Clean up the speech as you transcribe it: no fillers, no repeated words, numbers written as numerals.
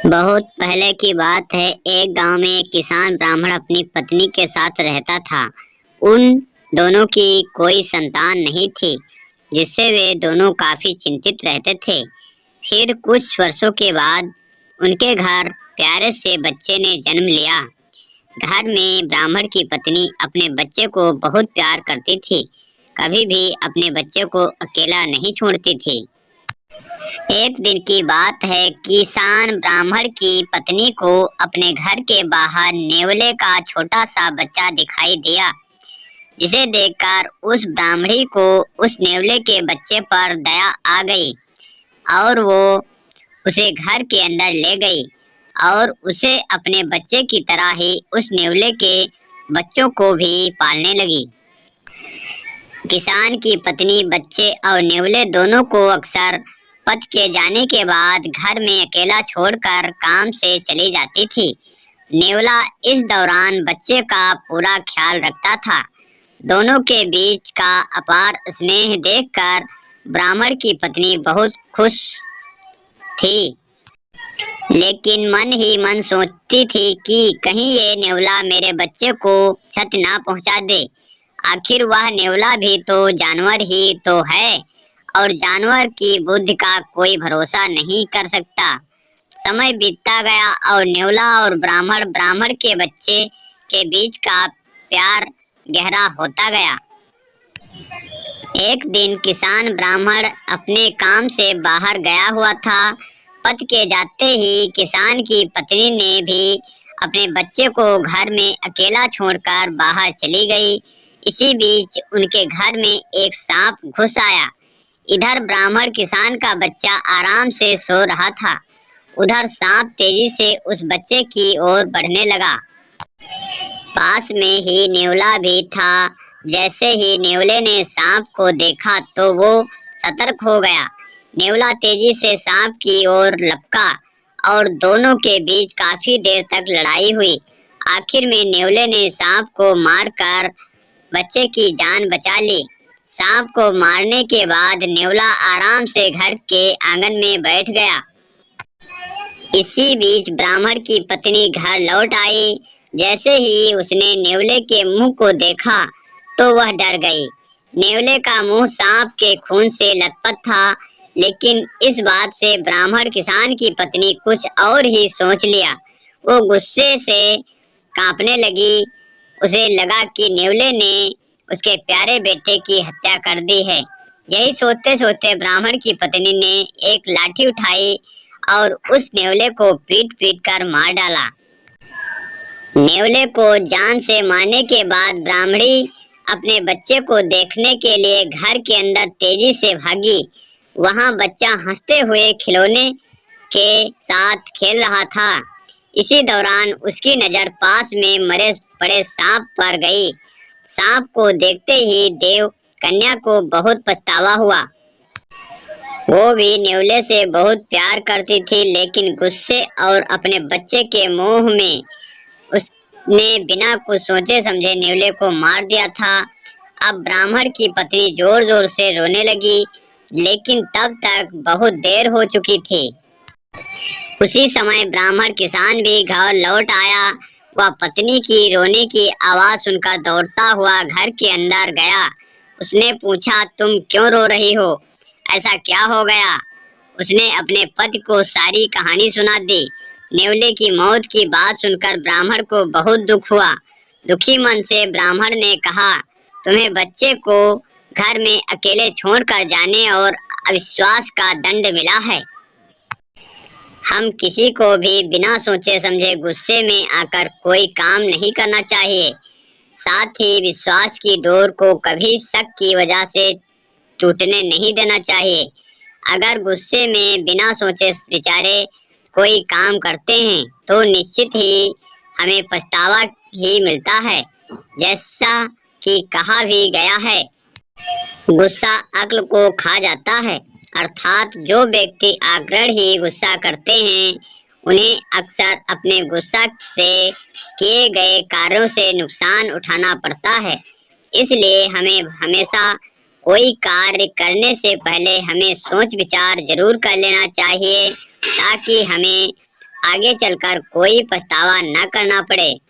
बहुत पहले की बात है। एक गांव में एक किसान ब्राह्मण अपनी पत्नी के साथ रहता था। उन दोनों की कोई संतान नहीं थी, जिससे वे दोनों काफी चिंतित रहते थे। फिर कुछ वर्षों के बाद उनके घर प्यारे से बच्चे ने जन्म लिया। घर में ब्राह्मण की पत्नी अपने बच्चे को बहुत प्यार करती थी, कभी भी अपने बच्चे को अकेला नहीं छोड़ती थी। एक दिन की बात है, किसान ब्राह्मण की पत्नी को अपने घर के बाहर नेवले का छोटा सा बच्चा दिखाई दिया, जिसे देखकर उस ब्राह्मणी को उस नेवले के बच्चे पर दया आ गई और वो उसे घर के अंदर ले गई और उसे अपने बच्चे की तरह ही उस नेवले के बच्चों को भी पालने लगी। किसान की पत्नी बच्चे और नेवले दोनों को अक्सर पति के जाने के बाद घर में अकेला छोड़कर काम से चली जाती थी। नेवला इस दौरान बच्चे का पूरा ख्याल रखता था। दोनों के बीच का अपार स्नेह देखकर ब्राह्मण की पत्नी बहुत खुश थी, लेकिन मन ही मन सोचती थी कि कहीं ये नेवला मेरे बच्चे को क्षति ना पहुंचा दे। आखिर वह नेवला भी तो जानवर ही तो है और जानवर की बुद्धि का कोई भरोसा नहीं कर सकता। समय बीतता गया और नेवला और ब्राह्मण के बच्चे के बीच का प्यार गहरा होता गया। एक दिन किसान ब्राह्मण अपने काम से बाहर गया हुआ था। पति के जाते ही किसान की पत्नी ने भी अपने बच्चे को घर में अकेला छोड़कर बाहर चली गई। इसी बीच उनके घर में एक सांप घुस आया। इधर ब्राह्मण किसान का बच्चा आराम से सो रहा था, उधर सांप तेजी से उस बच्चे की ओर बढ़ने लगा। पास में ही नेवला भी था। जैसे ही नेवले ने सांप को देखा तो वो सतर्क हो गया। नेवला तेजी से सांप की ओर लपका और दोनों के बीच काफी देर तक लड़ाई हुई। आखिर में नेवले ने सांप को मारकर बच्चे की जान बचा ली। सांप को मारने के बाद नेवला आराम से घर के आंगन में बैठ गया। इसी बीच ब्राह्मण की पत्नी घर लौट आई। जैसे ही उसने नेवले के मुंह को देखा तो वह डर गई। नेवले का मुंह सांप के खून से लथपथ था, लेकिन इस बात से ब्राह्मण किसान की पत्नी कुछ और ही सोच लिया। वो गुस्से से कांपने लगी। उसे लगा कि नेवले ने उसके प्यारे बेटे की हत्या कर दी है। यही सोचते सोचते ब्राह्मण की पत्नी ने एक लाठी उठाई और उस नेवले को पीट पीट कर मार डाला। नेवले को जान से मारने के बाद ब्राह्मणी अपने बच्चे को देखने के लिए घर के अंदर तेजी से भागी। वहां बच्चा हंसते हुए खिलौने के साथ खेल रहा था। इसी दौरान उसकी नजर पास में मरे पड़े सांप पर गई। सांप को देखते ही देव कन्या को बहुत पछतावा हुआ। वो भी नेवले से बहुत प्यार करती थी, लेकिन गुस्से और अपने बच्चे के मोह में उसने बिना कुछ सोचे समझे नेवले को मार दिया था। अब ब्राह्मण की पत्नी जोर जोर से रोने लगी, लेकिन तब तक बहुत देर हो चुकी थी। उसी समय ब्राह्मण किसान भी घर लौट आया। वह पत्नी की रोने की आवाज सुनकर दौड़ता हुआ घर के अंदर गया। उसने पूछा, तुम क्यों रो रही हो? ऐसा क्या हो गया? उसने अपने पति को सारी कहानी सुना दी। नेवले की मौत की बात सुनकर ब्राह्मण को बहुत दुख हुआ। दुखी मन से ब्राह्मण ने कहा, तुम्हें बच्चे को घर में अकेले छोड़कर जाने और अविश्वास का दंड मिला है। हम किसी को भी बिना सोचे समझे गुस्से में आकर कोई काम नहीं करना चाहिए। साथ ही विश्वास की डोर को कभी शक की वजह से टूटने नहीं देना चाहिए। अगर गुस्से में बिना सोचे विचारे कोई काम करते हैं तो निश्चित ही हमें पछतावा ही मिलता है। जैसा कि कहा भी गया है, गुस्सा अक्ल को खा जाता है। अर्थात जो व्यक्ति आग्रह ही गुस्सा करते हैं, उन्हें अक्सर अपने गुस्सा से किए गए कार्यों से नुकसान उठाना पड़ता है। इसलिए हमें हमेशा कोई कार्य करने से पहले हमें सोच विचार जरूर कर लेना चाहिए, ताकि हमें आगे चलकर कोई पछतावा न करना पड़े।